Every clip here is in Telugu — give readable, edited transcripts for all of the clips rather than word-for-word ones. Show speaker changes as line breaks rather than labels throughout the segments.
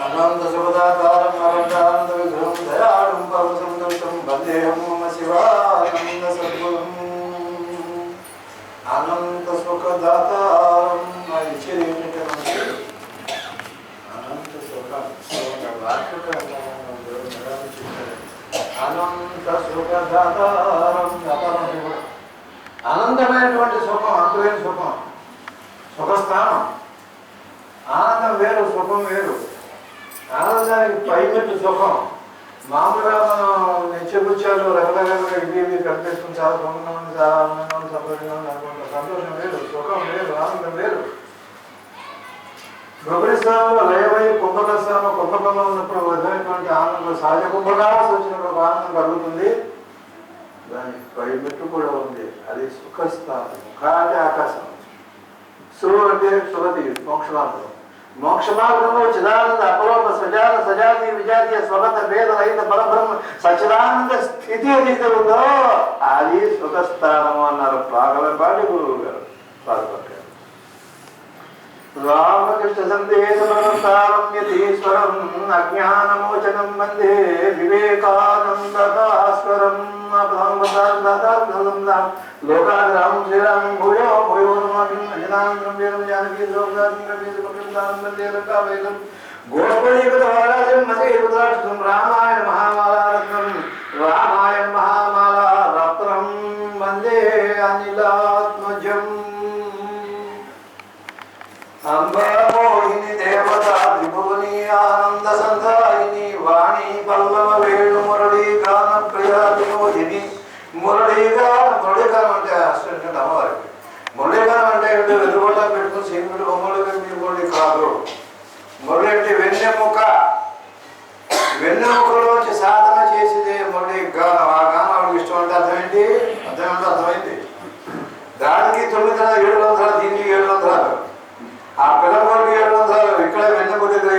అనంత సుఖదాతారం అనంతానంద విగ్రహం దయాళం పరమసంతం వందేహం మమ శివానంద సద్గురుం. అనంత సుఖదాతారం ఇచ్చేది ఏంటంటే మనకి అనంత సుఖం. అనంత సుఖదాతారం అనంతమైనటువంటి సుఖం, అంతులేని సుఖం, సుఖస్థానం. ఆనందం వేరు, సుఖం వేరు. ఆనందానికి పైపెట్టు సుఖం. మామూలుగా మనం నిత్యపుచ్చాలు రకరకాలుగా ఇవి కనిపిస్తుంది, చాలా సుఖంగా చాలా ఆనందంగా సంతోషంగా అనుకుంటాం. సంతోషం వేరు, సుఖం వేరు, ఆనందం వేరు. గృహస్థానంలో లయమై కుంభకస్థానంలో కుంభకంలో ఉన్నప్పుడు విధమైనటువంటి ఆనందం, సహజ కుంభకాలు వచ్చినప్పుడు ఒక ఆనందం కలుగుతుంది. దానికి పైపెట్టు కూడా ఉంది, అది సుఖస్థానం. అంటే ఆకాశం. సు అంటే సుగతి, మోక్షమార్గం. మోక్షమార్గంలో చిదానంద అపలోక సజాత సజాతి విజాతీయ స్వగత భేద రహిత పరబ్రహ్మ సచిదానంద స్థితి ఏదైతే ఉందో అది సుఖస్థానము అన్నారు పాగలపాటి గురువు గారు. పాల్పడ్డారు. రామకృష్ణ సందేశమనసారమ్యతీశ్వరం అజ్ఞానమోచనం వందే వివేకానందస్వరం. లోకాగ్రామం శ్రీరామం భూయో భూయో నమామి అంజనానందం వీరం జానకీ ద్రౌపదీకం గోష్పదీకృతవారాజం మసేకృతాక్షం రామాయణ మహామాలారత్నం రామాయణ మహామాలారత్నం వందే అనిలాత్మజం. అంబమోహిని దేవత త్రిభువని ఆనంద సంధాయిని వాణి పల్లవ వేణు మురళీ గాన ప్రియా వినోదిని. మురళీగానం అంటే అసిస్టెంట్ అమ్మవారికి. మురళీగానం అంటే వెలుగొట్ట పెట్టుకుని సింగుడు బొమ్మలుగా మీరు కాదు. మురళి అంటే వెన్నెముక. వెన్నెముకలోంచి సాధన చేసేదే మురళీ గానం. ఆ గానం ఆవిడకి ఇష్టం అంటే అర్థమైంది. అర్థమైంది. దానికి 900 దీనికి 700. ఆ పిల్లవాడికి 700. ఇక్కడ వెన్నెముక దగ్గర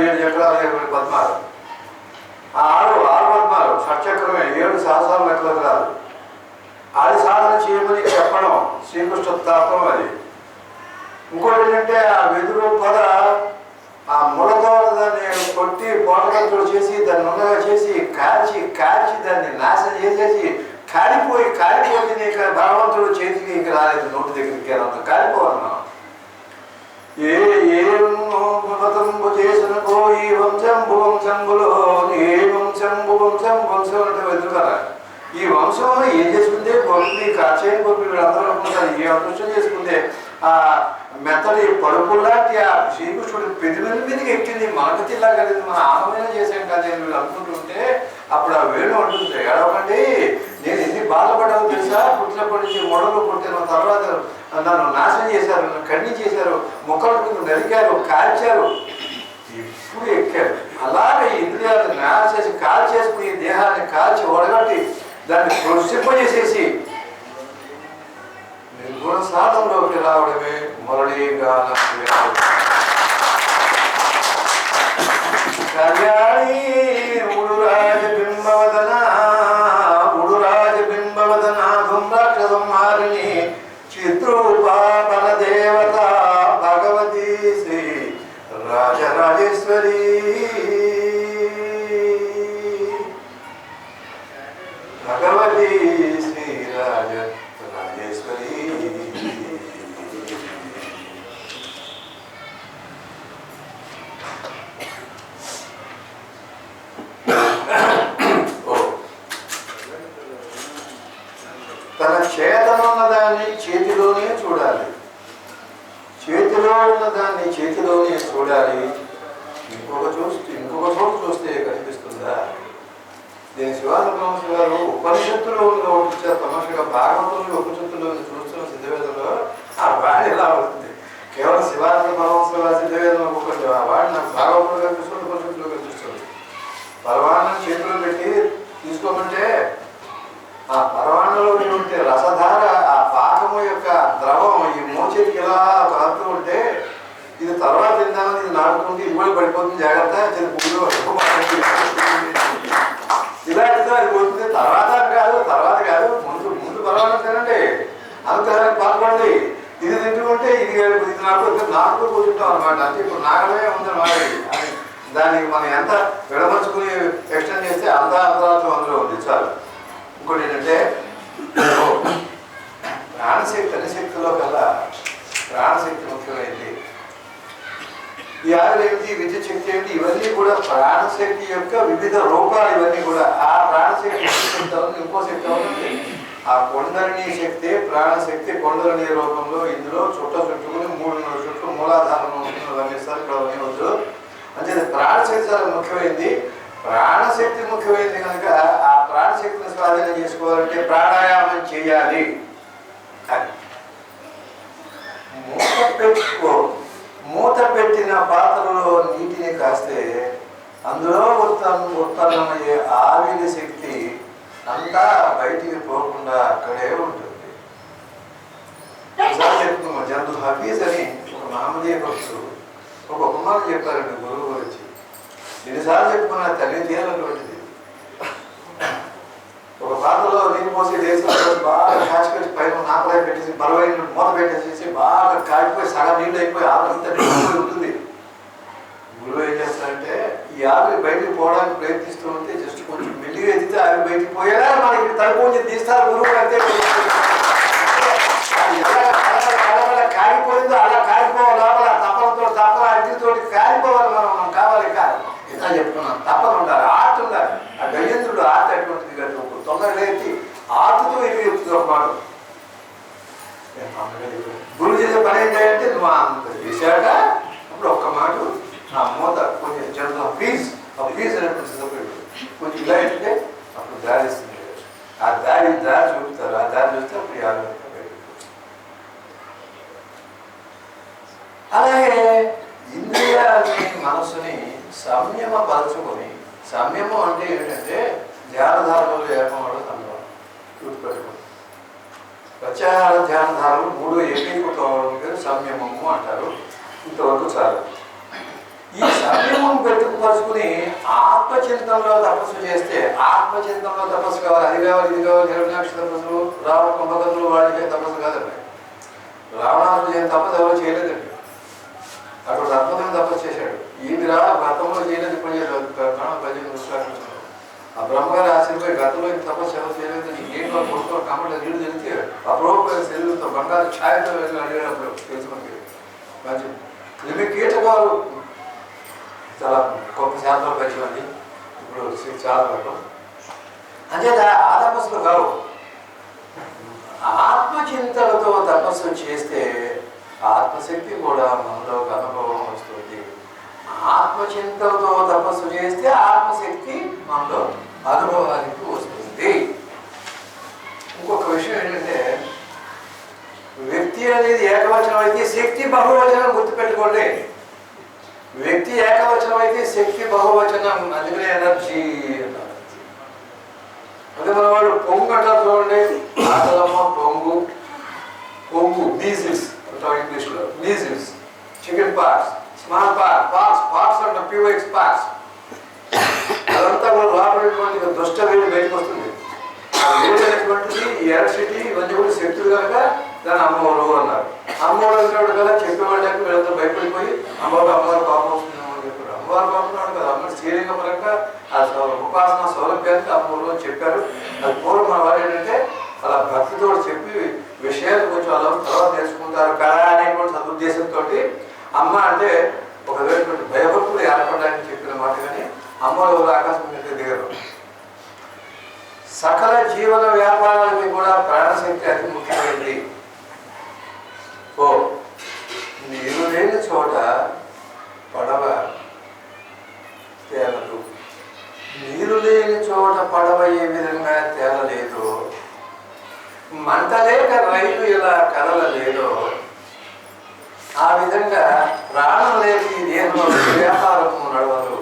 7 చక్రాలు పద్మాలు. ఆ 6 పద్మాలు షట్చక్రమే. 7 సహస్రాలు లెక్కలకు రాదు. అది సాధన చేయమని చెప్పడం శ్రీకృష్ణ తత్వం. అది ఇంకోటి ఏంటంటే ఆ వెదురు పొద ఆ ముడతో దాన్ని కొట్టి పోటకట్టులు చేసి దాన్ని ఉండగా చేసి కాల్చి దాన్ని నాశనం చేసేసి కాలిపోయింది. నీకు భగవంతుడు చేతికి ఇక రాలేదు, నోటి దగ్గరికి అంత కాలిపోవాలి. మనం ఏతంబు చేసిన పోయి వంశంబు వంశంబులో ఏ వంశంబు అంటే వెతుకరా. ఈ వంశం ఏం చేసుకుంటే గొప్పి కాచేయని గొప్పి వీళ్ళందరూ అనుకుంటారు. ఏ అదృష్టం చేసుకుంటే ఆ మెత్తడి పడుపుల్లాంటి ఆ శ్రీకృష్ణుడు పెద్దమంది మీదకి ఎక్కింది. మనకు తిల్లా కలిగింది, మన ఆనందమైన చేసాం కదా అని వీళ్ళు అనుకుంటుంటే అప్పుడు ఆ వేణు అంటుంది, ఏడవకండి, నేను ఎన్ని బాధపడ్డాను తెలుసా. పుట్టినప్పటి నుంచి మొడలు పుట్టిన తర్వాత నన్ను నాశనం చేశారు, నన్ను ఖండించేశారు, మొక్కలు నరికారు, కాల్చారు, ఇప్పుడు ఎక్కారు. అలాగే ఇంద్రియాలను నాశ చేసి కాల్చేసుకుని దేహాన్ని కాల్చి ఒడగట్టి దాన్ని ప్రొసిప్పజేసేసి నిర్గుణ సాధనలోకి రావడమే మురళీగానం. కళ్యాణి ఉడురాజబింబవదన ధూమ్రాక్షసంహారిణి చిత్రూపా బలదేవత భగవతి శ్రీ రాజరాజేశ్వరి. భగవతి శ్రీ రాజరాజేశ్వరి. తన చేతనున్నదాన్ని చేతిలోనే చూడాలి, చేతిలో ఉన్నదాన్ని చేతిలోనే చూడాలి. ఇంకొక చోటు చూస్తే కనిపిస్తుందా? దీని శివానంద గారు ఉపనిషత్తులో ఒకటి తమాషగా భాగవతంలో ఉపనిషత్తులో చూస్తున్న సిద్ధవేదంలో ఆ వాడి ఎలా అవుతుంది. కేవలం శివానంద పరమహంస సిద్ధవేదం ఒకటి ఆ వాడి నాకు భాగవతంలో కనిపిస్తుంది, ఉపనిషత్తులో కనిపిస్తుంది. పరమాన్నం చేతిలో పెట్టి తీసుకోమంటే ఆ పరమాన్నంలో ఉంటే రసధార ఆ పాకము యొక్క ద్రవం ఈ మోచేతికి ఎలా కారుతూ ఉంటే ఇది తర్వాత తిందామని ఇది నాటుకుంటే ఇది కూడా పడిపోతుంది, జాగ్రత్త ఇలా అయితే అది పోతుంది. తర్వాత కాదు ముందు పరమాన్నం తినండి, అంతకాలం పాల్గొండి. ఇది తింటుంటే ఇది నాటుకు కూర్చుంటాం అనమాట. అంటే ఇప్పుడు నాగమే ఉందన్నమాట. దానికి మనం ఎంత విడమర్చుకుని ఎక్స్టెండ్ చేస్తే అంత అంతరార్థం అందులో ఉంది చాలు. ఇంకోటి ఏంటంటే ప్రాణశక్తి అన్ని శక్తిలో కల్లా ప్రాణశక్తి ముఖ్యమైనది. ఈ ఆయుధ ఏమిటి, విద్యుత్ శక్తి ఏమిటి, ఇవన్నీ కూడా ప్రాణశక్తి యొక్క వివిధ రూపాలు. ఇవన్నీ కూడా ఆ ప్రాణశక్తి ఇంకో శక్తి అవుతుంది. ఆ కొండలిని శక్తి ప్రాణశక్తి కొండలిని రూపంలో ఇందులో చుట్టుకుని 3 చుట్లు మూలాధారం వర్ణిస్తారు. ఇక్కడ వద్దు అంటే ప్రాణశక్తి చాలా ముఖ్యమైనది. ప్రాణశక్తి ముఖ్యమైనది కనుక ఆ ప్రాణశక్తిని స్వాధీనం చేసుకోవాలంటే ప్రాణాయామం చేయాలి. మూత పెట్టిన పాత్రలో నీటిని కాస్తే అందులో ఉత్పన్నమయ్యే ఆవిరి శక్తి అంతా బయటికి పోకుండా అక్కడే ఉంటుంది. ఒకసారి చెప్తున్నాం, జంతు హఫీజ్ అని ఒక మహమ్మదీయ భక్తుడు ఒక ఉపమానం చెప్పారండి గురువు గురించి. ఎన్నిసార్లు చెప్పుకున్న తల్లి తీయాలటువంటిది. ఒక పాత్రలో నీళ్ళు పోసి దేశంలో బాగా కాచిపెట్టి పైన నాపరాయి పెట్టేసి బరువైన మూత పెట్టేసేసి బాగా కాగిపోయి సగం నీళ్ళు అయిపోయి ఆవిరంతా నీళ్ళు ఉంటుంది. గురువు ఏం చేస్తారంటే ఈ ఆవిరి బయటికి పోవడానికి ప్రయత్నిస్తూ ఉంటే జస్ట్ కొంచెం మెల్లిగా ఎత్తితే ఆవిరి బయటికి పోయేలా మనకి తలుపు కొంచెం తీస్తారు గురువు. అంతే కాగిపోయిందో అలా కాగిపోవాలి. లోపల తప్పల అగ్నితోటి కాలిపోవాలి. మనం కావాలి కాదు ఇలా చెప్తున్నాం. తప్పలు ఉండాలి, ఆర్ట్ ఉండాలి. ఆ గజేంద్రుడు ఆర్ట్ అటువంటిది కదా. తొందరగా ఎత్తి ఆర్ట్తో ఎగిరి ఎత్తుతో పాటు గురువు చేసే పని ఏంటంటే నువ్వు అంత చేశాక అప్పుడు ఒక్క మాట ఆ మూత కొంచెం జరుగుతాం ఫీజ్ అనేటువంటి సిద్ధపడి కొంచెం ఇలా అయితే అప్పుడు దారి ఇస్తుంది. ఆ దారి చూపుతారు. ఆ దారి చూస్తే అప్పుడు యాభై. అలాగే ఇంద్రియాలని మనసుని సంయమపరచుకొని, సంయమం అంటే ఏంటంటే ధ్యానధారలు ఏర్పడడం సంభవం. గుర్తుపెట్టుకోండి, ప్రత్యాహార ధ్యానధారలు 3 ఏకీకృతం అవడం పేరు సంయమము అంటారు. ఇంతవరకు చాలు. ఈ సంయమం పెట్టుకుపరుచుకుని ఆత్మచింతనలో తపస్సు చేస్తే, ఆత్మచింతనలో తపస్సు కావాలి, అది కావాలి, ఇది కావాలి, 26 తపస్సులు, రావణ కుంభకర్ణులు వాడికే తపస్సు కాదండి. రావణాసుడు ఏం తపస్సు ఎవరు చేయలేదండి. అక్కడ అద్భుతంగా తపస్సు చేశాడు. ఈయన గతంలో చేయలేదు, ఇప్పుడు చేశాడు. ఆ బ్రహ్మగారి ఆశ్చర్యపోయి గతంలో ఇంత తపస్సు ఎవరు చేయలేదు, నీకేంటో కొడుకో కమ్మలో నీళ్ళు తెలితే అప్రూపమైన శరీరంతో బంగారు ఛాయతో వెళ్ళి అడిగినప్పుడు తెలుసుకుని మంచి ఇవి కీటకాలు చాలా గొప్ప శాతంలో పెంచమండి. ఇప్పుడు చాలా వరకు అంచేత ఆ తపస్సులు కావు. ఆత్మచింతనతో తపస్సు చేస్తే ఆత్మశక్తి కూడా మనలో అనుభవం వస్తుంది. ఆత్మచింతనతో తపస్సు చేస్తే ఆత్మశక్తి మనలో అనుభవానికి వస్తుంది. ఇంకొక విషయం ఏంటంటే వ్యక్తి అనేది ఏకవచనం అయితే శక్తి బహువచనం. గుర్తుపెట్టుకోండి, వ్యక్తి ఏకవచనం అయితే శక్తి బహువచనం. అందుకనే ఎనర్జీ అన్నారు. అదే మన వాడు పొంగు అంటారు చూడండి. ఆటలమ్మ పొంగు, మీజిల్స్ అంటాం ఇంగ్లీష్లో. Measles, chicken pox, small pox అంటే POX పాక్స్. అదంతా కూడా లోపలటువంటి దుష్ట వేడి బయటకు వస్తుంది. ఆ వేడి అనేటువంటిది ఎలక్ట్రిసిటీ ఇవన్నీ కూడా శక్తులు కనుక దాన్ని అమ్మవారు అన్నారు. అమ్మవారు అంటాడు కదా, చెప్పేవాళ్ళకి వీళ్ళంతా భయపడిపోయి అమ్మవారు పాపం వస్తుందేమో అని చెప్పారు. అమ్మవారు పాపం రాడు కదా, అమ్మవారు శ్రీలింగ పరంగా ఆ ఉపాసన సౌలభ్యానికి అమ్మవారు అని చెప్పారు. అది పూర్వం మన వారు ఏంటంటే అలా భక్తితో చెప్పి విషయాలు కొంచెం అలా తర్వాత నేర్చుకుంటారు కదా అనేటువంటి సదుద్దేశంతో అమ్మ అంటే ఒక వేటువంటి భయభక్తులు ఏర్పడడానికి చెప్పిన మాట. కానీ అమ్మవారు ఆకాశం మీద దిగరు. సకల జీవన వ్యాపారాలకి కూడా ప్రాణశక్తి అతి ముఖ్యమైనది. నీరు లేని చోట పడవ తేలదు. నీరు లేని చోట పడవ ఏ విధంగా తేలలేదు, మంట లేక రైలు ఎలా కదలలేదో ఆ విధంగా ప్రాణం లేక ఈ దేహంలో వ్యాపారము నడవదు.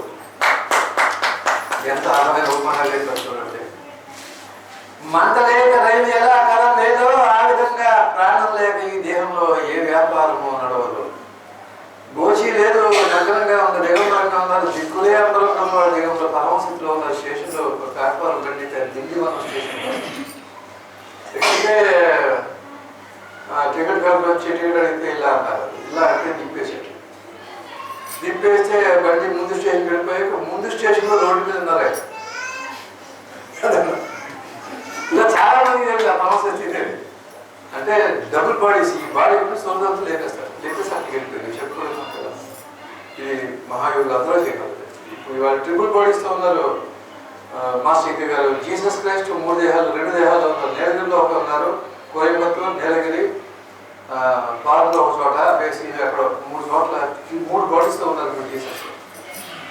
ఎంత అందమైన రూపంగా లేదు చూడండి. మంట లేక రైలు ఎలా కదలలేదో ఆ విధంగా ప్రాణం లేక ఈ దేహంలో ఏ వ్యాపారము నడవదు. గోచి లేదు, నగ్నంగా ఉంది, దిగంబరంగా ఉన్నారు, దిక్కులే అందరంగా ఉన్నారు, దిగంలో పరమస్థితిలో ఉన్న స్టేషన్లో ప్లాట్ఫామ్ కంటే దిల్లీవనం స్టేషన్లో ఎక్కడికే టికెట్ కలిపి వచ్చి టికెట్ అడిగితే ఇలా అన్నారు. ఇలా అంటే దింపేసేటి. దింపేస్తే బండి ముందు స్టేషన్కి వెళ్ళిపోయాక ముందు స్టేషన్లో రోడ్డు మీద ఉన్నారు. ఇలా చాలా మంది సమస్య తినేది అంటే డబుల్ బాడీస్, ఈ బాడీ కూడా సోదరులు లేపేస్తారు, లేపేసి అక్కడికి వెళ్ళిపోయింది చెప్పుకోలేదు కదా. ఇది మహాయోగులు అందరూ చేయగలరు. ఇప్పుడు ఇవాళ ట్రిపుల్ బాడీస్తో ఉన్నారు. మాస్టర్ గారు జీసస్ క్రైస్ట్ 3 దేహాలు 2 దేహాలు ఉన్నారు. నీలగిరిలో ఒక ఉన్నారు, కోయంబత్తూరు, నీలగిరి, పార్లో ఒక చోట, బేసిక్ అక్కడ 3 చోట్ల 3 బాడీస్తో ఉన్నారు ఇప్పుడు జీసస్.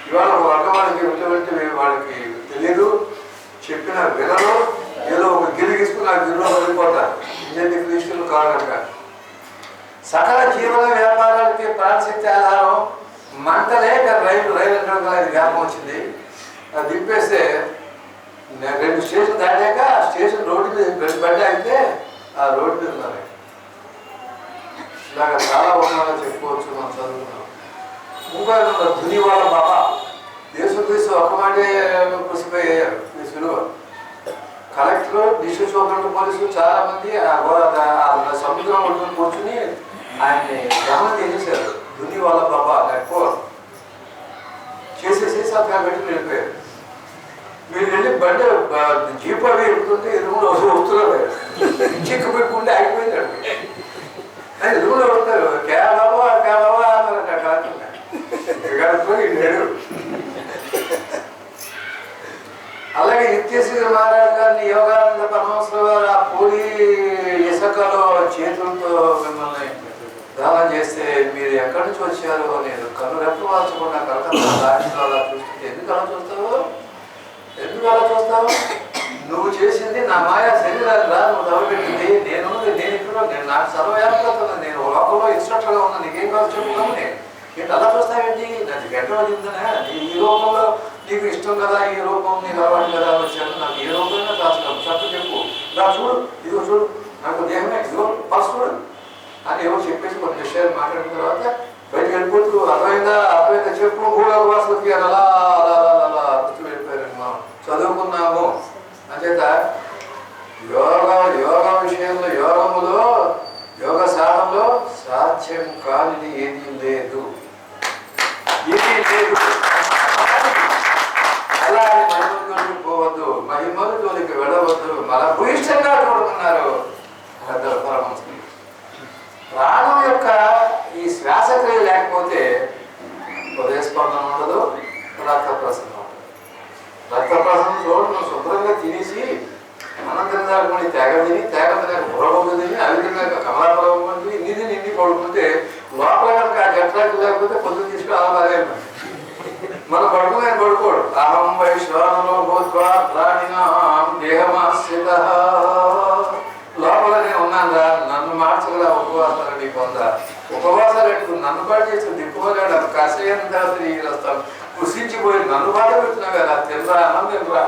ఇవాళ ఒక వర్గం వాళ్ళకి ఎటువంటి వాళ్ళకి తెలియదు, చెప్పిన వినరు, ఏదో ఒక గిరి తీసుకుని ఆ గిరిలో వదిలిపోతారు. ఇంజన్ క్రీస్తులు కారణంగా సకల జీవన వ్యాపారాలకి ప్రాణశక్తి ఆధారం మంటలే. రైలు అంటే అది జ్ఞాపకం వచ్చింది. అది దింపేస్తే 2 స్టేషన్ దాటాక ఆ స్టేషన్ రోడ్డు మీద బండి అయితే ఆ రోడ్డు మీద ఉన్నారు. ఇలాగ చాలా ఉన్నారో చెప్పుకోవచ్చు. మనం చదువుకున్నాం. ఇంకో ధుని వాళ్ళ బాబా యేసుక్రీస్తు ఒక మాటే కుసిపోయారు. సులువ కలెక్టర్, డిస్ట్రిక్ట్ సూపరింటెండెంట్, పోలీసులు చాలా మంది సముద్రం ఒడ్డున కూర్చుని ఆయన్ని గమనం చేసేసారు. ధుని వాళ్ళ బాబా లేకపోతే చేసేసి అక్కడ పెట్టి వెళ్ళిపోయారు. మీరు వెళ్ళి బండి జీప్ అవి ఎక్కుతుంటే ఎదురులో వస్తున్నారు, చిక్కుపెట్టుకుంటే ఆగిపోయింది. అది ఎదురులో వస్తారు, కేవలవా కేవలవా అన్నారు కలెక్టర్. అలాగే నిత్యశ్రీ మహారాజ్ గారిని యోగానంద పరమహంసరావు గారు ఆ పూరి ఇసుకలో చేతులతో మిమ్మల్ని దానం చేస్తే మీరు ఎక్కడి నుంచి వచ్చారు నేను కన్ను రెప్పు మార్చకుండా కలకత్తా రాష్ట్రంలో అలా చూస్తుంటే ఎందుకు అలా చూస్తావు? ఎందుకు అలా చూస్తావు? నువ్వు చేసింది నా మాయా శరీరాన్ని రా, నువ్వు తవ్వబెట్టింది నేను ఇక్కడ నేను నాకు సర్వవ్యాప్తంగా నేను లోకంలో ఇన్స్ట్రక్టర్గా ఉన్నా, నీకేం కాదు చెప్పుకున్నాము. ఏంటి అలా చూస్తావేంటి? నాకు గంట వచ్చిందనే ఈ రూపంలో నీకు ఇష్టం కదా, ఈ రూపం నీకు అలవాటు కదా వచ్చాను, నాకు ఏ రూపమైనా కాల్చుకోము చట్టు చెప్పు, నా చూడు, ఇదిగో చూడు, నాకు దేహమే, ఇదిగో పర్సు చూడు అని ఏమో చెప్పేసి కొన్ని విషయాలు మాట్లాడిన తర్వాత బయటకు వెళ్ళిపోతూ అర్థమైందా చెప్పు భూలోక వాసులకి అని అలా అలా అలా అర్థం వెళ్ళిపోయారు. మనం చదువుకున్నాము అంచేత యోగ విషయంలో యోగములో యోగ సాధనలో సాధ్యం కానిది ఏది లేదు. అలా మహిమల జోలికి పోవద్దు, మహిమల జోలికి వెళ్ళవద్దు, మన భూయిష్టంగా చూడమన్నారు పరమహంస. ప్రాణం యొక్క ఈ శ్వాసక్రియ లేకపోతే హృదయస్పందన ఉండదు, రక్త ప్రసరణ ఉండదు. రక్త ప్రసరణ చూడండి, మనం శుభ్రంగా తినేసి అన్నం తినదాన్ని తేగ తినాక బుర్రబొగ్గు తిని అవి తిన్నాక కమలాపరం తిని నిండి పడుకుంటే లోపల కనుక ఆ జట్లాకి లేకపోతే పొద్దున్న తీసుకుని అలా బాగా మనం పడుకుని పడుకోడు. అహం వైశ్వానలో భూత్వా ప్రాణినాం దేహమాశ్రిత, లోపల నేను ఉన్నాను, నన్ను మార్చగల ఉపవాసాలు నీకు ఉందా? ఉపవాసాలు పెట్టుకుని నన్ను పాటు చేసి దిక్కుపోలేడు, కాసేపు తర్వాత వస్తాను కృషించిపోయి నన్ను బాధ పెడుతున్నావు కదా, తినరా అన్నం తినరా,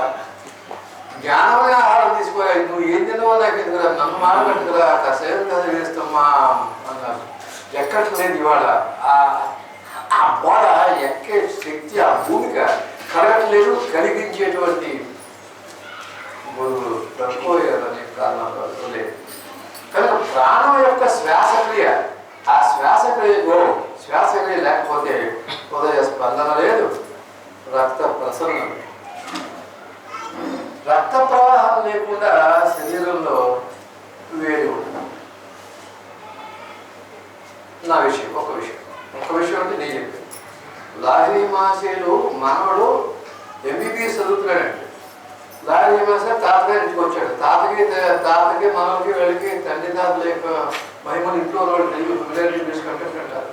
జ్ఞానమైన ఆహారం తీసుకోవాలి, నువ్వు ఏం తినవో నాకు ఎందుకురా, నన్ను మాడబెట్టుకురా, కాసేపు కదా వేస్తామా అన్నారు. ఎక్కట్లేదు ఇవాళ ఆ బోధ ఎక్కే శక్తి, ఆ భూమిక కలగట్లేదు. కలిగించేటువంటి గురువులు తక్కువయ్యారనే కారణాలు లేదు. కనుక ప్రాణం యొక్క శ్వాసక్రియ, ఆ శ్వాసక్రియ లేకపోతే హృదయ స్పందన లేదు, రక్త ప్రసరణ లేదు. రక్త ప్రవాహం లేకుండా శరీరంలో వేడి ఉంటుంది. నా విషయం ఒక విషయం అంటే నేను చెప్పాను. లాహీ మాసేలు మనవడు ఎంబీబీఎస్ చదువుతున్నాడంటే, లాహీ మాసే తాతగారి ఇంటికి వచ్చాడు. తాతకి మనవకి వెళ్ళి తండ్రి తాతల యొక్క మహిమలు ఇంట్లో వాళ్ళు రిలేటివ్ డిస్కంటెంట్ అంటారు.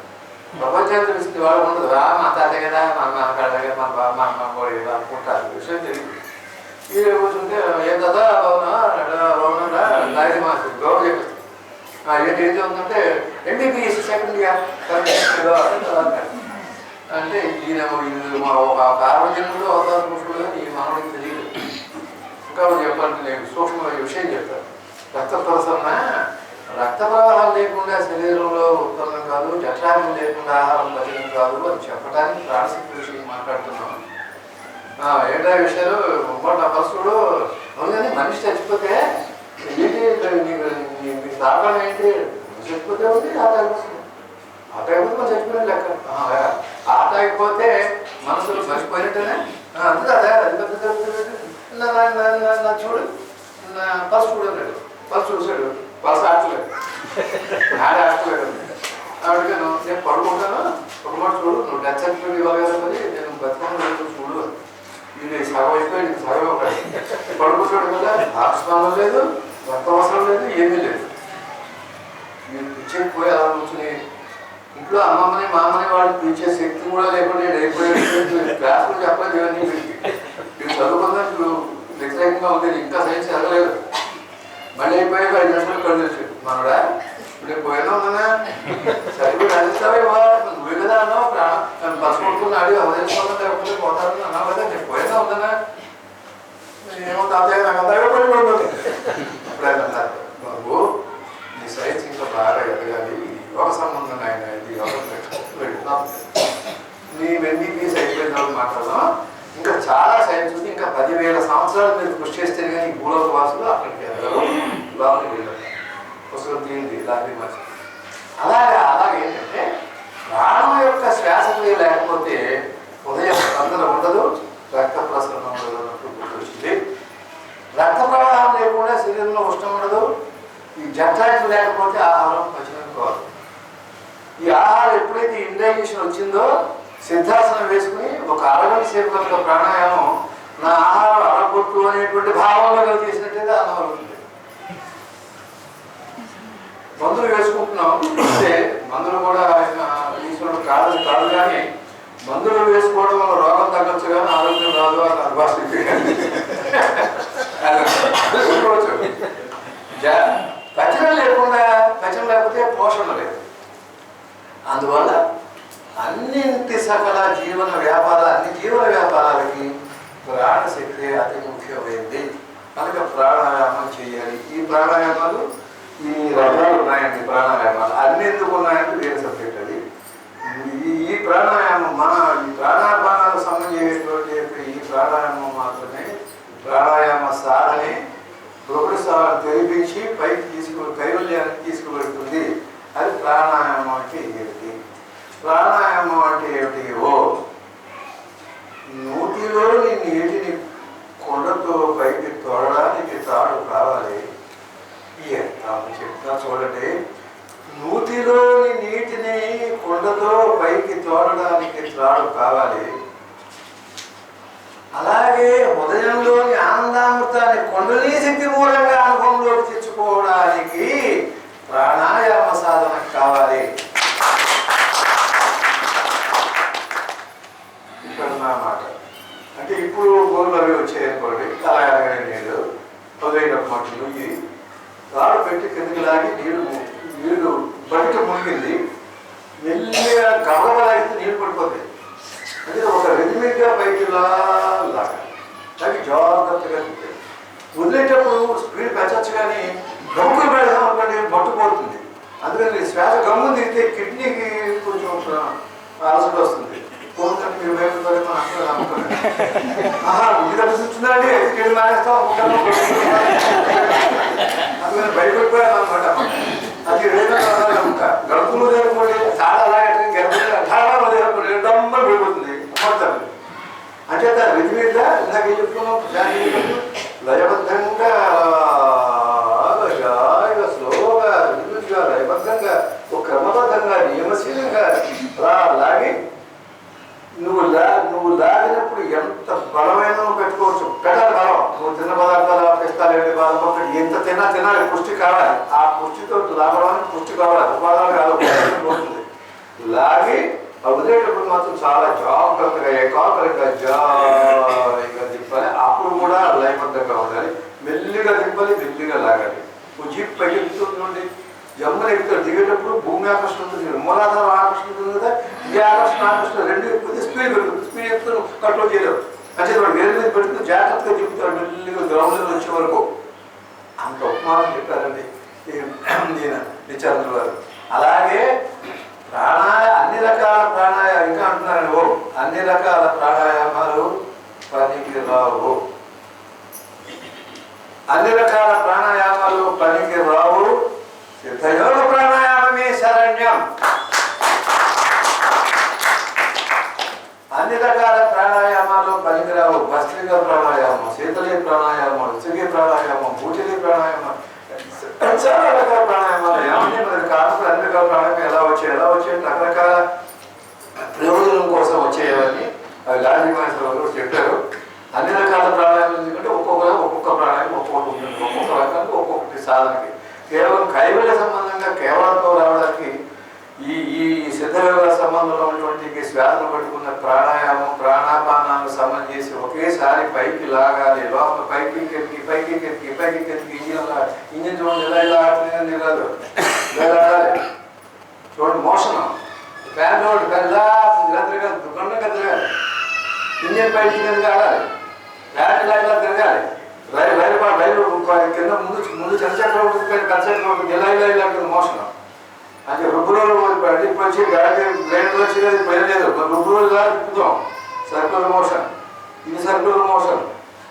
ప్రపంచాన్ని తెలిసింది వాళ్ళు ఉండదు, మా తాత కదా మన కడగా మన బాబు మా అమ్మ కూడా అనుకుంటారు. విషయం తెలియదు. ఈ కూర్చుంటే ఏం కదా రౌనా లాహీ మాసే గౌరవ చెప్పేస్తాను. ఏంటి ఉందంటే ఎంబీబీఎస్ సెకండ్ ఇయర్ అంటే ఈయన ఒక 60 జన్మలో అవతారం చూసుకుంటే ఈ మనవడికి తెలియదు. ఇంకా చెప్పాలంటే నేను సూక్ష్మ విషయం చెప్తాను. రక్త ప్రవాహం లేకుండా శరీరంలో ఉత్పన్నం కాదు, జఠరాగ్ని లేకుండా ఆహారం పచనం కాదు అని చెప్పడానికి ప్రాణశక్తి విషయం మాట్లాడుతున్నాం. ఏంటో విషయాలు నా పరుసుడు అవునండి. మనిషి చచ్చిపోతే ఏంటి మీకు తాగడం ఏంటి? చచ్చిపోతే ఉంది, ఆట అయిపోతుంది. ఆట అయిపోతే మనం చచ్చిపోయిన లెక్క. ఆట అయిపోతే మనసులో మర్చిపోయినట్టేనే అంతే అదే నా చూడు నా పల్స్ చూడలేదు పల్స్ చూసాడు పల్స్ ఆడలేదు ఆడలేదు ఆవిడగాను నేను పడుకుంటాను ఒక మాట చూడు నువ్వు డెత్ సర్టిఫికేట్ ఇవ్వాలి కదా మరి నేను బతుకున్నాను చూడు ఇది సగం అయిపోయి సగం పడుకుంటాడు కదా ఆస్మానం లేదు రక్త అవసరం లేదు ఏమీ లేదు మీరు పిచ్చెకి పోయి అలా కూర్చుని ఇంట్లో అమ్మమ్మని మామని వాళ్ళు పిలిచే శక్తి కూడా లేకుండా అయిపోయాడు క్లాసులు చెప్పలేదు ఇవన్నీ వీళ్ళు చదువుకుందా ఇప్పుడు వ్యతిరేకంగా ఉంది ఇంకా సైన్స్ చదవలేదు మళ్ళీ అయిపోయాక 5 నిమిషాలు కళ్ళు తెచ్చాడు మనడా ఇప్పుడు పోయినా ఉందన్నా సరిపోయి అందిస్తావే నువ్వే కదా అన్నావు బస్సు కొట్టుకున్నాడు అవదేసుకోవాలి లేకపోతే పోతాను అన్నావు కదా నేను పోయినా ఉందన్నా ఏమో తాతయ్య నాకు అంతగా పడిపోతుంది అప్పుడేమన్నారు బాబు నీ సైన్స్ ఇంకా బాగా ఎదగాలి ఇది యోగ సంబంధం ఆయన ఇది యోగ పెడుతున్నాం నీ ఎంబీబీఎస్ అయిపోయిన వాళ్ళు మాట్లాడదాం ఇంకా చాలా సైన్స్ ఉంది ఇంకా 10,000 సంవత్సరాలు మీరు కృషి చేస్తే కానీ భూలోక వాసులు అక్కడికి ఎదగరు లోపలికి వెళ్ళారు పుస్తకం తీయండి లాంటి మనిషి అలాగేంటంటే ప్రాణం యొక్క శ్వాసక్రియ లేకపోతే ఉదయం స్పందన ఉండదు రక్త ప్రసరణ ఉండదు అన్నట్టు గుర్తొచ్చింది రక్త ప్రవాహం లేకుండా శరీరంలో ఉష్ణం ఉండదు ఈ జట్లాంటి లేకపోతే ఆహారం పచనం కాదు ఈ ఆహారం ఎప్పుడైతే ఇండైజేషన్ వచ్చిందో సిద్ధాసనం వేసుకుని ఒక అరగంట సేపు కనుక ప్రాణాయామం నా ఆహారం అరగొట్టు అనేటువంటి భావంలో చేసినట్టయితే అన్నం అవుతుంది మందులు వేసుకుంటున్నాం అంటే మందులు కూడా ఈశ్వరుడు కాదు కానీ మందులు వేసుకోవడం వల్ల రోగం తగ్గచ్చు కానీ ఆరోగ్యం రాదు అని అనుభవిస్తుంది పచనం లేకపోతే పోషణ లేదు అందువల్ల అన్నింటి సకల జీవన వ్యాపారాలకి ప్రాణశక్తి అతి ముఖ్యమైంది కనుక ప్రాణాయామం చేయాలి ఈ ప్రాణాయామాలు ఈ రకాలు ఉన్నాయండి ప్రాణాయామాలు అన్ని ఎందుకు ఉన్నాయంటే వేరే సబ్జెక్ట్ అది ఈ ప్రాణాయామం ఈ ప్రాణాయామాలకు సంబంధించినటువంటి ఈ ప్రాణాయామం మాత్రమే ప్రాణాయామ సాధనే ప్రకృతి సాధన తెరిపించి పైకి కైవల్యానికి తీసుకువెళ్తుంది అది ప్రాణాయామం అంటే ఏమిటి ప్రాణాయామం అంటే ఏమిటి నూతిలోని నీటిని కొండతో పైకి తోడడానికి తాడు కావాలి చెప్తా చూడండి నూతిలోని నీటిని కొండతో పైకి తోడడానికి త్రాడు కావాలి అలాగే ఉదయంలోని ఆనందామృతాన్ని కొండనీ శక్తి మూలంగా అనుభవంలోకి తెచ్చుకోవడానికి ప్రాణాయామ సాధన కావాలి ఇక్కడ నా మాట అంటే ఇప్పుడు గోళ్ళు అవి వచ్చాయనుకోండి అలా ఎలాగనే నీళ్ళు వదిలేటప్పుడు ఈ తాడు పెట్టి కిందకి లాగి నీళ్లు బయట మునిగింది మెల్లిగా గబగబలాగితే నీళ్ళు పడిపోతాయి అంటే ఒక రెడీమేడ్గా పైకి లాగి జాగ్రత్తగా తిప్పాయి వదిలేటప్పుడు స్పీడ్ పెంచచ్చు కానీ గమ్ములు పెడదాం అనుకోండి పట్టుకుపోతుంది అందుకని శ్వాస గమ్ము దిగితే కిడ్నీకి కొంచెం అలసట వస్తుంది పోతుందంటే మీరు భయపడతారేమో అక్కడ అనుకోండి ఇది అనిపిస్తుందండి కిడ్నీ మానేస్తాం అందుకని భయపడిపోయాను అనమాట అది గడుపులు లేకపోతే చాలా అలాగే గర్భంగా డమ్మని పడిపోతుంది మొత్తం అంచేత విధి మీద ఇందాక ఏం చెప్తున్నాం లయబద్ధంగా స్లోగా విధిగా లయబద్ధంగా ఒక క్రమబద్ధంగా నియమశీలంగా లాగి నువ్వు లాగినప్పుడు ఎంత బలమైన పెట్టుకోవచ్చు పెట్టాలి బలం నువ్వు తిన్న పదార్థాలు పిస్తాలు బలం ఒకటి ఎంత తినాలి పుష్టి కావాలి ఆ పుష్టితో లాగడానికి పుష్టి కావాలి ఉపాదాలు కావాలి లాగి వదిలేటప్పుడు మాత్రం చాలా జాగ్రత్తగా ఏకాగ్రంగా జాయిగా తిప్పాలి అప్పుడు కూడా లయబద్ధంగా ఉండాలి మెల్లిగా తిప్పాలి మెల్లిగా లాగాలి జీప్ పైకి ఎక్కుతుందండి జమ్మని ఎక్కుతాడు దిగేటప్పుడు భూమి ఆకర్షణ ఉంటుంది మూలాధారం ఆకర్షణ ఉంటుంది కదా ఈ ఆకర్షణ రెండు కొద్దిగా స్పీడ్ పెడుతుంది స్పీడ్ ఎక్కుతాను కంట్రోల్ చేయలేవు అంటే వాడు వేరే మీద పెడుతూ జాగ్రత్తగా తిప్పుతాడు మెల్లిగా గ్రౌండ్ వచ్చే వరకు అంత ఉపమానం చెప్పారండి నేను నిత్యానంద గారు అలాగే అన్ని రకాల ప్రాణాయామం ఇంకా అంటున్నాను అన్ని రకాల ప్రాణాయామాలు పనికి రావు అన్ని రకాల ప్రాణాయామాలు పనికి రావు సిద్ధయోగ ప్రాణాయామమే శరణ్యం అన్ని రకాల వచ్చేయాలని అవి లాజిక్ మాస్టర్ చెప్పారు. అన్ని రకాల ప్రాణాయామం ఎందుకంటే ఒక్కొక్క ప్రాణాయామం ఒక్కొక్కటి ఉంటుంది, ఒక్కొక్క రకానికి ఒక్కొక్కటి సాధనకి. కేవలం కైవల్య సంబంధంగా కేవలంతో రావడానికి ఈ ఈ సిద్ధయోగ సంబంధంలో ఉన్నటువంటి శ్వాసను పట్టుకున్న ప్రాణాయామం ప్రాణాపానాలను సంబంధం చేసి ఒకేసారి పైకి లాగాలి, లోపల పైకి ఇంజిన్ చూడండి ఇలా ఆడుతుంది కాదు, ఇలా ఆడాలి చూడండి. మోషన్ ఫ్యాన్ రోడ్ ఇలా దుకాణంగా తిరగాలి, ఇంజిన్ పైకి ఆడాలి, ఫ్యాన్ ఇలా తిరగాలి, రైలు కింద ముందు చంచక్రం ఉంటుంది, కచ్చక్రం ఉంటుంది, ఇలా మోషన్. అంటే రుబ్బురోలు వచ్చి గాడి బ్లైండ్లో వచ్చేది పోయలేదు, రుబ్బురోలు ఇలా తిప్పుతాం, సర్కులర్ మోషన్, ఇది సర్కులర్ మోషన్.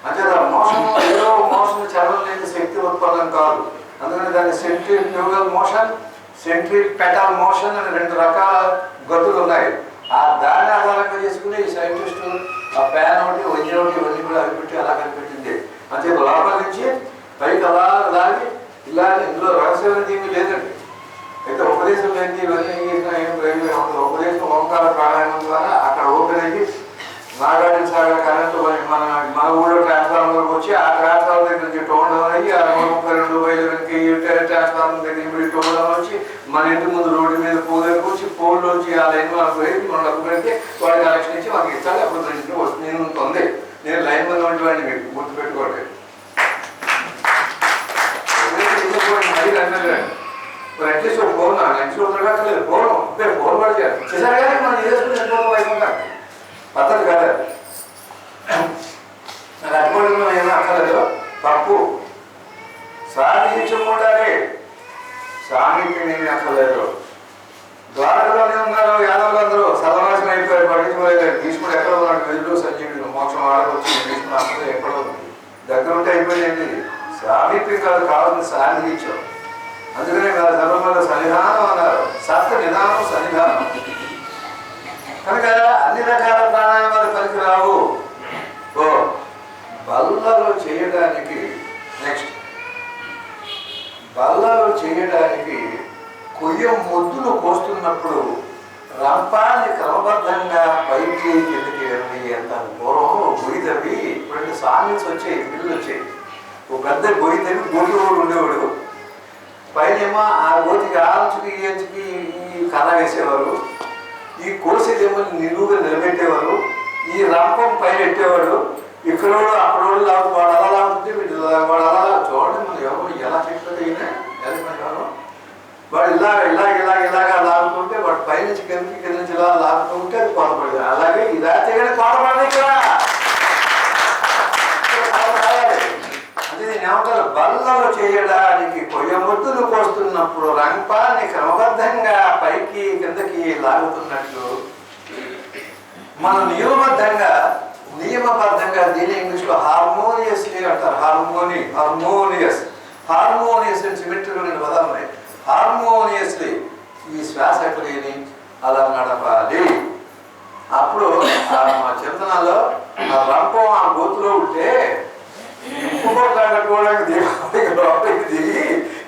అంటే మోషన్ ఏదో మోషన్ చలనం లేని శక్తి ఉత్పన్నం కాదు. అందుకని దాన్ని సెంట్రిఫ్యూగల్ మోషన్, సెంట్రిపెటల్ మోషన్ అని 2 రకాల గతులు ఉన్నాయి. దాన్ని ఆధారంగా చేసుకుని ఈ సైంటిస్టు ఆ ఫ్యాన్ ఒకటి ఇంజిన్ ఒకటి ఇవన్నీ కూడా అవిపెట్టి అలా కనిపెట్టింది. అంటే లోపల నుంచి పైకి అలా లాగి ఇలా ఇందులో రహస్యం ఏమీ లేదండి. అయితే ఉపదేశం ఏంటి ఇవన్నీ ఉపదేశం ఓంకార ప్రాణాయామం ద్వారా అక్కడ ఓపెన్ అయ్యి నాగార్జున సాగర్ కరెంటు మన ఊళ్ళో ట్రాన్స్ఫార్మర్కి వచ్చి ఆ ట్రాన్స్ఫార్మర్ దగ్గర నుంచి టోన్ డౌన్ అయ్యి 32 బయలుకి ట్రాన్స్ఫార్మర్ దగ్గర నుంచి టోన్ డౌన్ వచ్చి మన ఇంటి ముందు రోడ్డు మీద పోల్ దగ్గరకు వచ్చి పోల్లోంచి ఆ లైన్ మనకు వేసి మనం డబ్బు పెడితే వాడి కలెక్షన్ ఇచ్చి మనకి ఇచ్చాలి. అప్పుడు ఇంటికి వస్తుంది. నేను ఉంటుంది, నేను లైన్ మీద ఉన్నటువంటి మీకు గుర్తుపెట్టుకోండి. మరీ అంటే అట్లీస్ట్ ఒక ఫోన్ లంచ్లో ఉండగలేదు, ఫోన్ పడిచారు చేశారు కానీ మనం చేసుకుని ఎంతో వైకుంటాం పద్ధతి కాదు. నాకు అట్టుకోవడంలో ఏమో అక్కర్లేదు, తప్పు. సాధించం ఉండాలి, సామీప్యం ఏమీ అక్కర్లేదు. ద్వారకలోనే ఉన్నారు యాదవులు అందరూ, సర్వనాశనం అయిపోయారు, పట్టించుకోలేదు. భీష్ముడు ఎక్కడ ఉన్నాడు, వెళ్ళు సంజీవుడు మోక్షం ఆడవచ్చు, భీష్ముడు అక్కడ ఎక్కడో ఉంది, దగ్గర ఉంటే అయిపోయింది. సామీప్యం కాదు, కావాల్సిన సాధించాం. అందుకనే సర్వమల సన్నిధానం అన్నారు, సత్య నిధానం సన్నిధానం. కనుక అన్ని రకాల ప్రాణాయామాలు పనికి రావు. బల్లలో చేయడానికి నెక్స్ట్ బల్లలో చేయడానికి కొయ్య ముద్దులు కోస్తున్నప్పుడు రంపాన్ని క్రమబద్ధంగా పైకి కిందకి వెళ్ళి ఎంత పూర్వం గొయ్యి తవ్వి, ఇప్పుడు సాంగ్స్ వచ్చాయి, బిల్లు వచ్చాయి. ఒక పెద్ద గొయ్యి తవ్వి గోతులు ఉండేవాడు, పైనేమో ఆ గోతికి ఆంచుకి ఎంచుకి ఈ కర్ర వేసేవారు, ఈ కోసేదేమో నిలువుగా నిలబెట్టేవారు, ఈ రంపం పైన పెట్టేవాడు. ఇక్కడోడు అక్కడోడు లాగు వాడు అలా లాగుతుంటే వాడు అలా చూడండి. మన ఎవరు ఎలా చెప్తుంది వాడు ఇలాగా లాగుతుంటే వాడు పైనుంచి కింద నుంచి ఇలా లాగుతుంటే అది కోతపడదు. అలాగే ఇలా చేయగానే కోతపడదు. ఇక్కడ అంటే నేను ఏమంటారు, బల్లలో చేయడానికి కొయ్య ముద్దులు కోస్తున్నప్పుడు రంపాన్ని క్రమబద్ధంగా పైకి కిందకి లాగుతున్నట్లు మనం నియమబద్ధంగా దీని ఇంగ్లీష్లో హార్మోనియస్లీ అంటారు. హార్మోనియస్ అని సిమెట్రీలో నేను పదాలు ఉన్నాయి. హార్మోనియస్లీ ఈ శ్వాస క్రియని అలా నడపాలి. అప్పుడు మా చింతనలో ఆ రంపం ఆ గోతులో ఉంటే కట్టుకోవడానికి దీపావళికి దిగి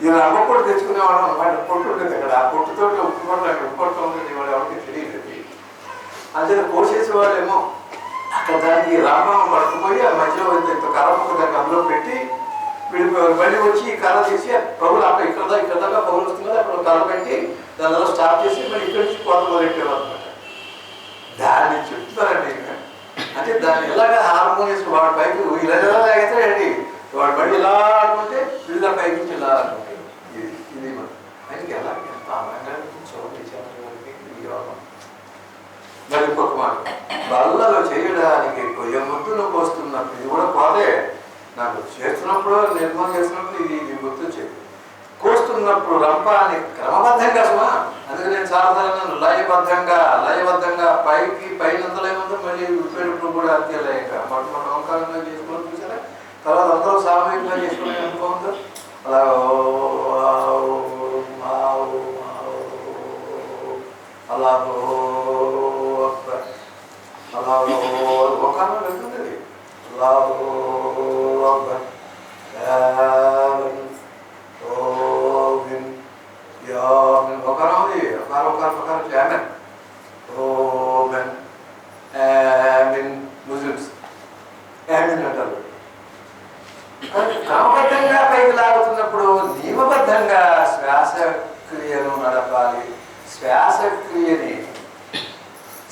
ఈ రంపపొట్టు తెచ్చుకునేవాడు అనమాట. పొట్టు ఉంటుంది అక్కడ, ఆ పొట్టుతో ఉప్పుకొట్టం ఉంటుంది, వాడు ఎవరికి తెలియదు. అంతే కోసేసేవాళ్ళేమో అక్కడ దానికి రామం పట్టుకుపోయి ఆ మధ్యలో ఇంత కర్రముక్క దానికి అందులో పెట్టి విడిపోయేవారు. మళ్ళీ వచ్చి ఈ కర్ర తీసి పగులు అక్కడ ఇక్కడ దాకా పగులు వస్తుంది కదా, అక్కడ కర్ర పెట్టి దానిలో స్టార్ట్ చేసి మళ్ళీ ఇక్కడి నుంచి కోత మొదలెట్టేవారు అనమాట. దాన్ని చెప్తారండి. అంటే దాన్ని ఎలాగ హార్మోనియస్ వాడి పైకి ఇలా అయితే అండి, వాడు మళ్ళీ ఇలా అనుకుంటే విడుదల పైకి నుంచి ఇలా అనుకుంటే ఇది ఆయనకి ఎలా ఎంత అందంగా చూడండి ఈ యోగం. మరి ఇంకొక మాట, బల్లలో చేయడానికి కొయ్య ముద్దును కోస్తున్నప్పుడు ఇది కూడా కోదే. నాకు చేస్తున్నప్పుడు నిర్మాణం చేస్తున్నప్పుడు ఇది గుర్తొచ్చేది. కోస్తున్నప్పుడు రంపాన్ని క్రమబద్ధంగా సుమా. అందుకని నేను సాధారణ లయబద్ధంగా పైకి పైనంతలో ఏముందో మళ్ళీ విడిపోయినప్పుడు కూడా అంతే లయంగా మన ఓంకారంగా చేసుకోవడం చూసారా. తర్వాత అందరూ సామూహికంగా చేసుకోవడం ఎంత బాగుందో అలా అలా అలా ఓంకారం వెళ్తుంది. అలా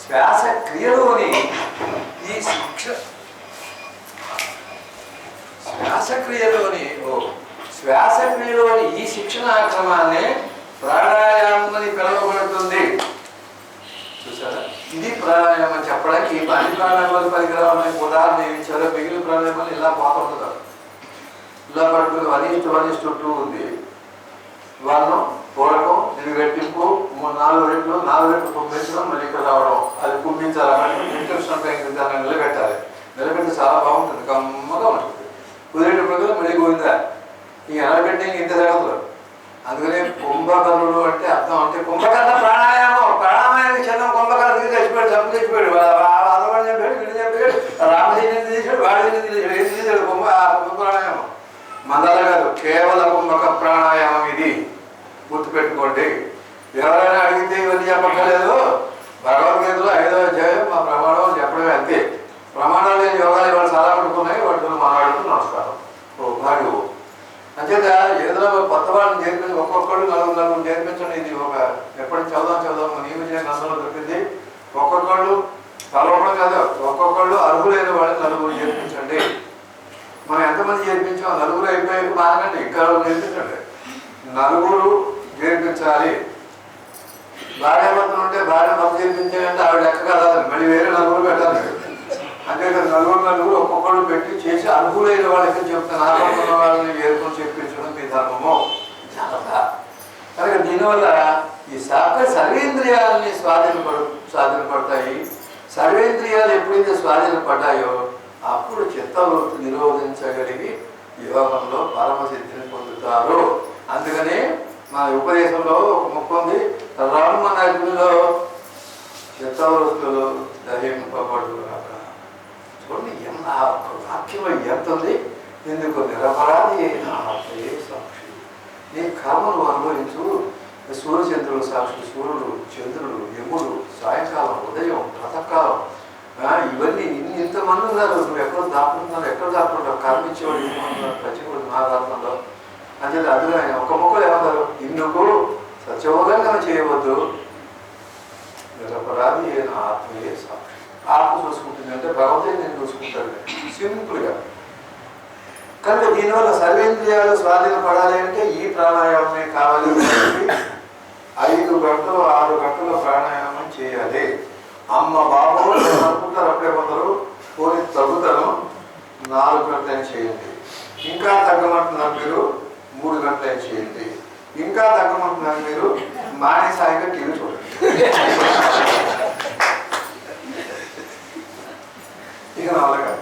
శ్వాసక్రియలోని ఈ శిక్షణా క్రమాన్ని ప్రాణాయామం అని పిలువబడుతుంది. చూసారా, ఇది ప్రాణాయామం చెప్పడానికి అన్ని ప్రాణాయామాలు పరికరాలు ఉదాహరణ ఇచ్చారో మిగిలిన ప్రాణాయామాలు ఇలా పోతుంటారు. ఇలా పడుతుంది 1:1:2 ఉంది. వాళ్ళను పూరకం, ఇది రెట్టింపు, 4 రెట్లు కుంభించడం, మళ్ళీ ఇక్కడ రావడం, అది కుంభించాలంటే ఇంటెన్షన్ దాన్ని నిలబెట్టాలి. నిలబెడితే చాలా బాగుంటుంది, కమ్మగా ఉంటుంది. కుదిరేటప్పుడు మళ్ళీ పోయిందా ఈ నిలబెట్టి ఇంత జరుగుతుంది. అందుకనే కుంభకర్ణుడు అంటే అర్థం అంటే కుంభకర్ణ ప్రాణాయామానికి చంద్రం కుంభకర్ణకి చచ్చిపోయాడు, చంపు చచ్చిపోయాడు, అదవాడు చెప్పాడు, వీడు చెప్పాడు, రామజీని తీసాడు, వాడిని తీసాడు, ఏం తీసాడు కుంభ ప్రాణాయామం. మందల కాదు, కేవల కుంభక ప్రాణాయామం. ఇది గుర్తుపెట్టుకోండి. ఎవరైనా అడిగితే ఇవన్నీ చెప్పక్కర్లేదు. భగవద్గీతలో 5వ అధ్యాయం మా ప్రమాణం చెప్పడమే, అంతే. ప్రమాణాలు లేని యోగాలు ఇవాళ చాలా పడుకున్నాయి, వాటితో మాట్లాడుతూ నమస్కారం. భాగ్యవు అంచేత ఏదో కొత్త వాళ్ళని చేర్పించి ఒక్కొక్కళ్ళు నలుగురు చేర్పించండి. ఇది ఒక ఎప్పటికి చదుదాం నీవు నందంలో దొరికింది. ఒక్కొక్కళ్ళు కలవడం కాదు, ఒక్కొక్కళ్ళు అర్హులైన వాళ్ళని నలుగురు చేర్పించండి. మనం ఎంతమంది చేర్పించాం? నలుగురు అయిపోయి మానకండి, ఇంకా చేర్పించండి. నలుగురు చేర్పించాలి. భార్య భర్తలు ఉంటే భార్య భర్త చేర్పించాలంటే ఆవిడ లెక్క కాదని మళ్ళీ వేరే నలుగురు పెట్టాలి. అంతేకాదు నలుగురు ఒక్కొక్కళ్ళు పెట్టి చేసి అర్హులైన వాళ్ళకి చెప్తాను. ఆరోగ్య వాళ్ళని ఏర్కొని చెప్పించడం మీ ధర్మము. చాలా కనుక దీనివల్ల ఈ సర్వేంద్రియాలని స్వాధీనపడతాయి. సర్వేంద్రియాలు ఎప్పుడైతే స్వాధీనపడ్డాయో అప్పుడు చిత్తవృత్తి నిరోధించగలిగి యోగంలో పరమసిద్ధిని పొందుతారు. అందుకని మా ఉపదేశంలో ఒక ముక్క ఉంది, రామన అగ్నిలో చిత్తవృత్తులు దహింపబడు. చూడండి ఎంత వాక్యంలో ఎంత ఉంది. ఎందుకు నిరపరాధి అయిన ఆత్మయే సాక్షి. నీ కర్మను అనుభవించు. సూర్యచంద్రుడు సాక్షి, సూర్యుడు, చంద్రుడు, యముడు, సాయంకాలం, ఉదయం, ప్రాతకాలం, ఇవన్నీ ఇంతమంది ఉన్నారు. నువ్వు ఎక్కడ దాక్కుంటావు? కర్మించేవాడు ఇంతమంది ప్రతికూడు మహారాత్మంలో అంటే అందులో ఆయన ఒక మొక్కలు ఏమన్నారు, ఇందుకు సత్యోగంగా చేయవద్దు, నిరపరాధి అయిన ఆత్మయే సాక్షి. ఆత్మ చూసుకుంటుంది అంటే భగవంతుడు నేను చూసుకుంటాడు, సింపుల్గా. కనుక దీనివల్ల సర్వేంద్రియాలు స్వాధీనపడాలి అంటే ఈ ప్రాణాయామమే కావాలి. 5 గంటలు 6 గంటల ప్రాణాయామం చేయాలి. అమ్మ బాబు అనుకుంటారు అప్పుడే కొందరు, పోనీ తగ్గుతాను 4 గంటలు చేయండి. ఇంకా తగ్గమంటున్నారు మీరు 3 గంటలు చేయండి. ఇంకా తగ్గమంటున్నారు మీరు మానేసాయిగా టీవీ చూడండి. ఇక నా వల్ల కాదు.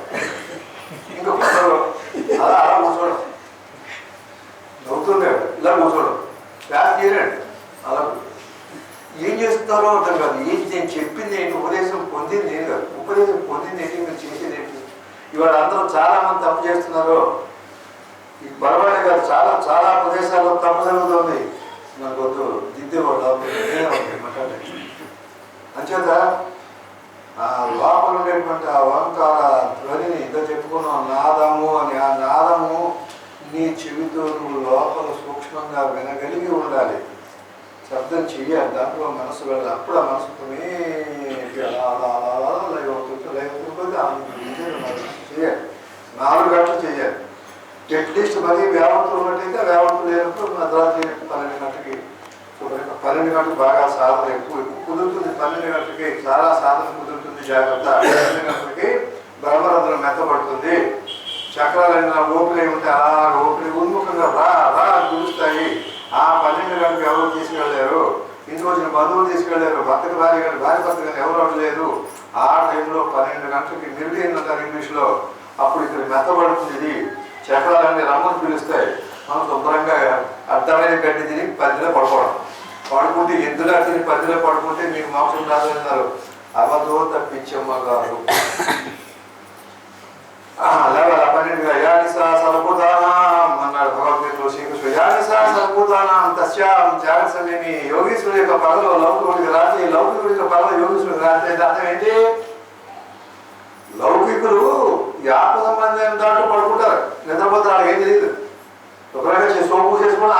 ఇంకా కొందరు అలా కూర్చోడం, నవ్వుతుంది ఇలా కూర్చోడం, క్లాస్ తీరండి. అలా ఏం చేస్తున్నారో అర్థం కాదు. నేను చెప్పింది ఏంటి, ఉపదేశం పొందింది ఏం కాదు. ఉపదేశం పొందింది ఏంటి, మీరు చేసేది ఏంటి. ఇవాళ అందరూ చాలా మంది తప్పు చేస్తున్నారు. ఈ బలవాడే కాదు, చాలా ప్రదేశాల్లో తప్పు జరుగుతుంది. నాకు వద్దు దిద్దేవాడు మాట్లాడే అంచేత ఆ లోపల ఉండేటువంటి ఆ ఓంకార ధ్వనిని ఇదో చెప్పుకున్నాం, నాదము అని. ఆ నాదము నీ చెవితో నువ్వు లోపల సూక్ష్మంగా వినగలిగి ఉండాలి. శబ్దం చెయ్యాలి, దాంట్లో మనసు వెళ్ళాలి. అప్పుడు ఆ మనసుతో చేయాలి. 4 గంటలు చేయాలి అట్లీస్ట్. మరీ వ్యావంతులు ఉన్నట్టయితే వ్యావంతులు లేనప్పుడు అర్ధరాత్రి 12 గంటలకి 12 గంటలకు బాగా సాధన ఎక్కువ కుదురుతుంది. 12 గంటలకి చాలా సాధన కుదురుతుంది. జాగ్రత్త. 12 గంటలకి బ్రహ్మరంధ్రం మెత్తబడుతుంది. చక్రాలైన ఓపిక ఉంటే అలా ఓపిక ఉన్ముఖంగా రా చూస్తాయి. ఆ 12 గంటలకు ఎవరు తీసుకెళ్ళలేరు. ఇంటికి వచ్చిన బంధువులు తీసుకెళ్ళారు. భర్తకు భార్య కానీ భార్య భర్త కానీ ఎవరు అవ్వలేరు. ఆ టైంలో 12 గంటలకి నిర్ణయం అంటారు ఇంగ్లీష్లో. అప్పుడు ఇక్కడ మెత్తబడుతుంది. ఇది చక్రాలన్నీ రమ్మని పిలుస్తాయి. మనం శుభ్రంగా అర్థమైన గడ్డి తిని 10లో పడుకుంటే ఎద్దులా తిని 10లో పడుకుంటే మీకు మోక్షం రాదు అన్నారు అవధూత పిచ్చమ్మ గారు. అలాగే 12 యానిసా సర్వభూతానాం అన్నాడు భగవద్గీతలో శ్రీకృష్ణుడు. యానిసా సర్వభూతానాం తస్యాం జాగ్రత్త సమయమి. యోగీశ్వరుడు యొక్క పగలో లౌకికుడికి రాత్రి, లౌకికుడి యొక్క పగలో యోగీశ్వరుడికి రాత్రి. అంటే అర్థం ఏంటి? లౌకికులు ఈ ఆత్మ సంబంధం దాంట్లో పడుకుంటారు, నిద్రపోతారు, వాళ్ళకి ఏం తెలియదు. ఒకవేళ సోపు చేసుకుని